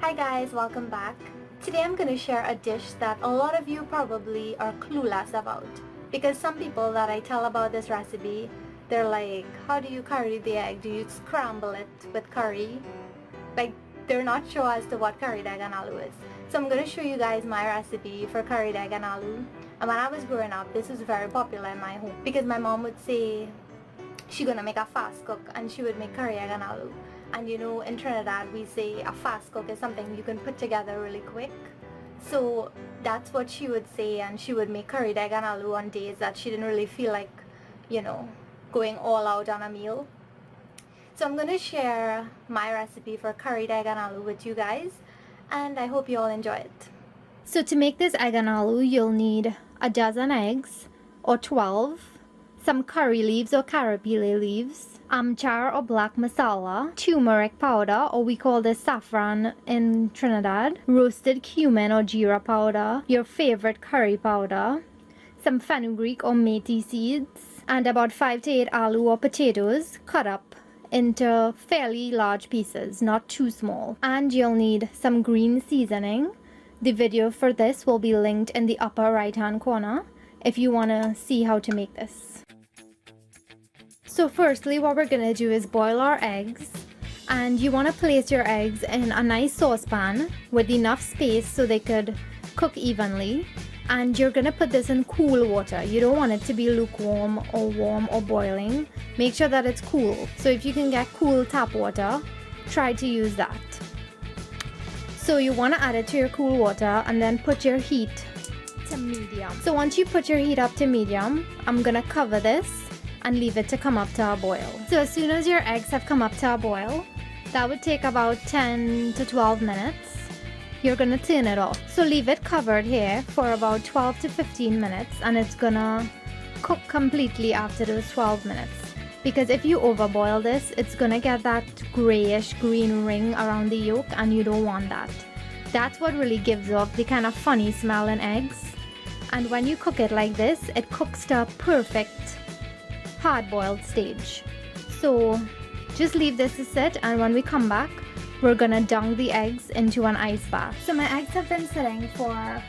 Hi guys, welcome back. Today I'm going to share a dish that a lot of you probably are clueless about, because some people that I tell about this recipe, they're like, how do you curry the egg? Do you scramble it with curry? Like, they're not sure as to what curried egg and aloo is. So I'm going to show you guys my recipe for curried egg and aloo. And when I was growing up, this was very popular in my home because my mom would say she's gonna make a fast cook and she would make curry egg and aloo. And you know, in Trinidad we say a fast cook is something you can put together really quick. So that's what she would say, and she would make curried egg and aloo on days that she didn't really feel like, you know, going all out on a meal. So I'm gonna share my recipe for curried egg and aloo with you guys, and I hope you all enjoy it. So to make this egg and aloo, you'll need a dozen eggs or 12, some curry leaves or karrapillai leaves, amchar or black masala, turmeric powder, or we call this saffron in Trinidad, roasted cumin or geera powder, your favorite curry powder, some fenugreek or methi seeds, and about 5 to 8 aloo or potatoes cut up into fairly large pieces, not too small. And you'll need some green seasoning. The video for this will be linked in the upper right hand corner if you want to see how to make this. So firstly, what we're going to do is boil our eggs, and you want to place your eggs in a nice saucepan with enough space so they could cook evenly. And you're going to put this in cool water. You don't want it to be lukewarm or warm or boiling. Make sure that it's cool. So if you can get cool tap water, try to use that. So you want to add it to your cool water and then put your heat to medium. So once you put your heat up to medium, I'm going to cover this and leave it to come up to a boil. So as soon as your eggs have come up to a boil, that would take about 10 to 12 minutes. You're going to turn it off. So leave it covered here for about 12 to 15 minutes, and it's going to cook completely after those 12 minutes. Because if you overboil this, it's going to get that grayish green ring around the yolk, and you don't want that. That's what really gives off the kind of funny smell in eggs. And when you cook it like this, it cooks to a perfect hard-boiled stage. So just leave this to sit, and when we come back, we're gonna dunk the eggs into an ice bath. So my eggs have been sitting for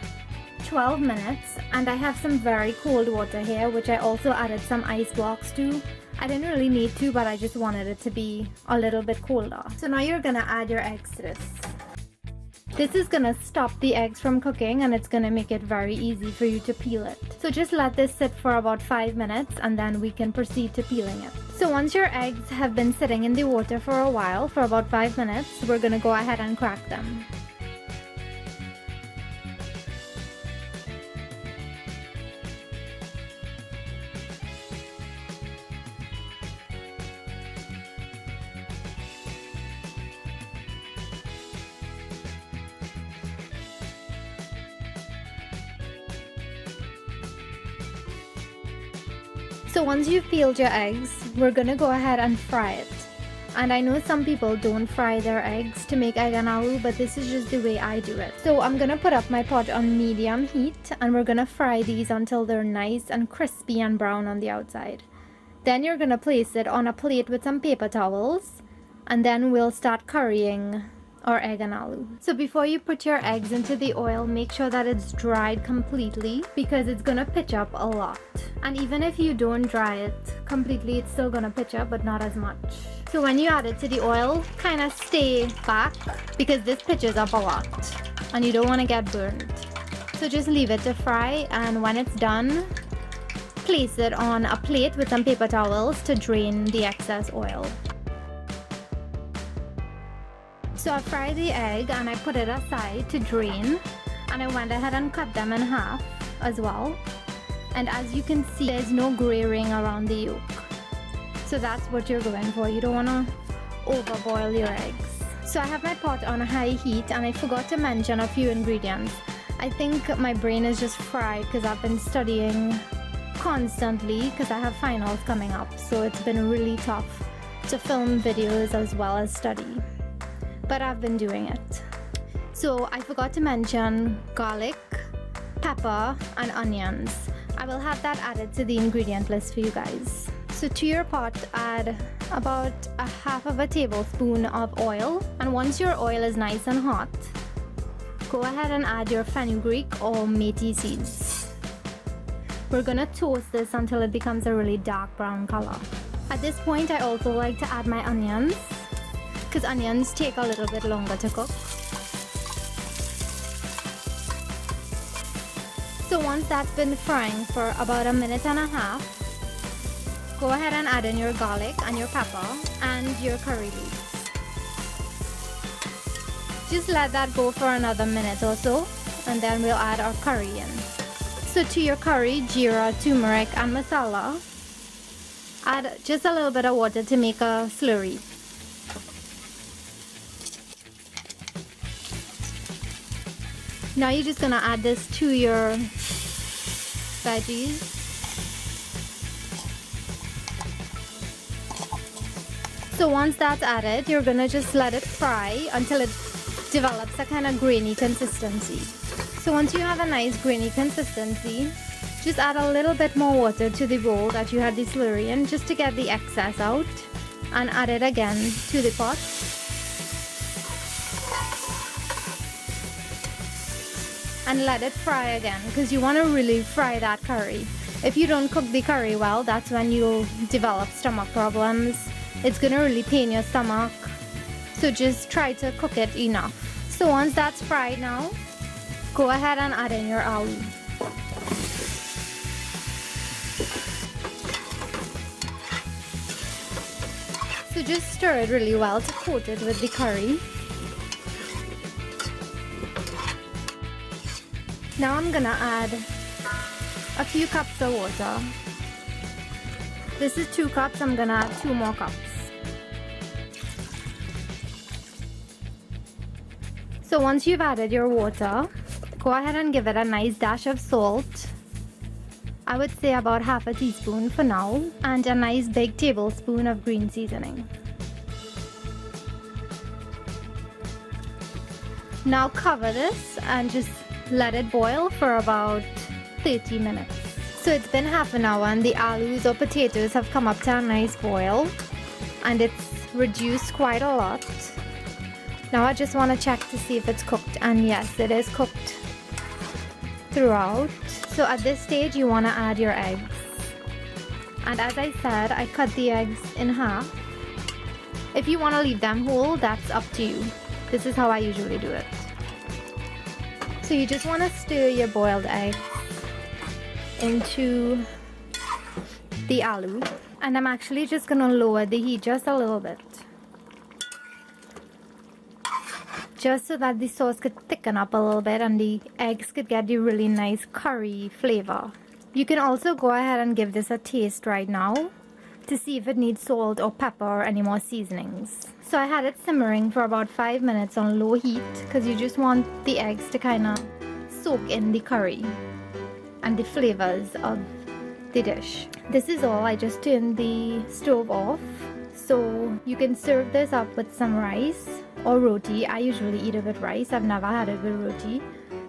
12 minutes, and I have some very cold water here, which I also added some ice blocks to. I didn't really need to, but I just wanted it to be a little bit colder. So now you're gonna add your eggs to this. This is gonna stop the eggs from cooking, and it's gonna make it very easy for you to peel it. So just let this sit for about 5 minutes, and then we can proceed to peeling it. So once your eggs have been sitting in the water for a while, for about 5 minutes, we're gonna go ahead and crack them. So once you've peeled your eggs, we're gonna go ahead and fry it. And I know some people don't fry their eggs to make egg and aloo, but this is just the way I do it. So I'm gonna put up my pot on medium heat, and we're gonna fry these until they're nice and crispy and brown on the outside. Then you're gonna place it on a plate with some paper towels, and then we'll start currying our egg and aloo. So before you put your eggs into the oil, make sure that it's dried completely, because it's gonna pitch up a lot. And even if you don't dry it completely, it's still gonna pitch up, but not as much. So when you add it to the oil, kind of stay back, because this pitches up a lot and you don't want to get burned. So just leave it to fry, and when it's done, place it on a plate with some paper towels to drain the excess oil. So I fried the egg and I put it aside to drain, and I went ahead and cut them in half as well. And as you can see, there's no gray ring around the yolk. So that's what you're going for. You don't want to overboil your eggs. So I have my pot on high heat, and I forgot to mention a few ingredients. I think my brain is just fried because I've been studying constantly because I have finals coming up. So it's been really tough to film videos as well as study. But I've been doing it. So I forgot to mention garlic, pepper, and onions. I will have that added to the ingredient list for you guys. So to your pot, add about a half of a tablespoon of oil, and once your oil is nice and hot, go ahead and add your fenugreek or methi seeds. We're gonna toast this until it becomes a really dark brown color. At this point, I also like to add my onions, because onions take a little bit longer to cook. So once that's been frying for about a minute and a half, go ahead and add in your garlic and your pepper and your curry leaves. Just let that go for another minute or so, and then we'll add our curry in. So to your curry, geera, turmeric and masala, add just a little bit of water to make a slurry. Now you're just gonna add this to your veggies. So once that's added, you're gonna just let it fry until it develops a kind of grainy consistency. So once you have a nice grainy consistency, just add a little bit more water to the bowl that you had the slurry in, just to get the excess out, and add it again to the pot. And let it fry again, because you want to really fry that curry. If you don't cook the curry well, that's when you'll develop stomach problems. It's gonna really pain your stomach, so just try to cook it enough. So once that's fried now, go ahead and add in your aloo. So just stir it really well to coat it with the curry. Now I'm gonna add a few cups of water. This is 2 cups, I'm gonna add 2 more cups. So once you've added your water, go ahead and give it a nice dash of salt. I would say about half a teaspoon for now, and a nice big tablespoon of green seasoning. Now cover this and just let it boil for about 30 minutes. So it's been half an hour and the aloos or potatoes have come up to a nice boil, and it's reduced quite a lot. Now I just want to check to see if it's cooked, and yes, it is cooked throughout. So at this stage you want to add your eggs, and as I said, I cut the eggs in half. If you want to leave them whole, that's up to you. This is how I usually do it. So you just want to stir your boiled eggs into the aloo, and I'm actually just going to lower the heat just a little bit, just so that the sauce could thicken up a little bit and the eggs could get the really nice curry flavor. You can also go ahead and give this a taste right now to see if it needs salt or pepper or any more seasonings. So I had it simmering for about 5 minutes on low heat, because you just want the eggs to kind of soak in the curry and the flavors of the dish. This is all. I just turned the stove off, so you can serve this up with some rice or roti. I usually eat it with rice. I've never had it with roti,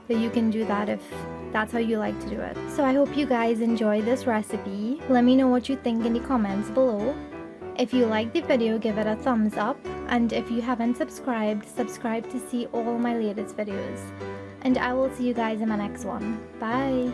but you can do that if that's how you like to do it. So I hope you guys enjoy this recipe. Let me know what you think in the comments below. If you like the video, give it a thumbs up, and if you haven't subscribed, subscribe to see all my latest videos. And I will see you guys in my next one. Bye!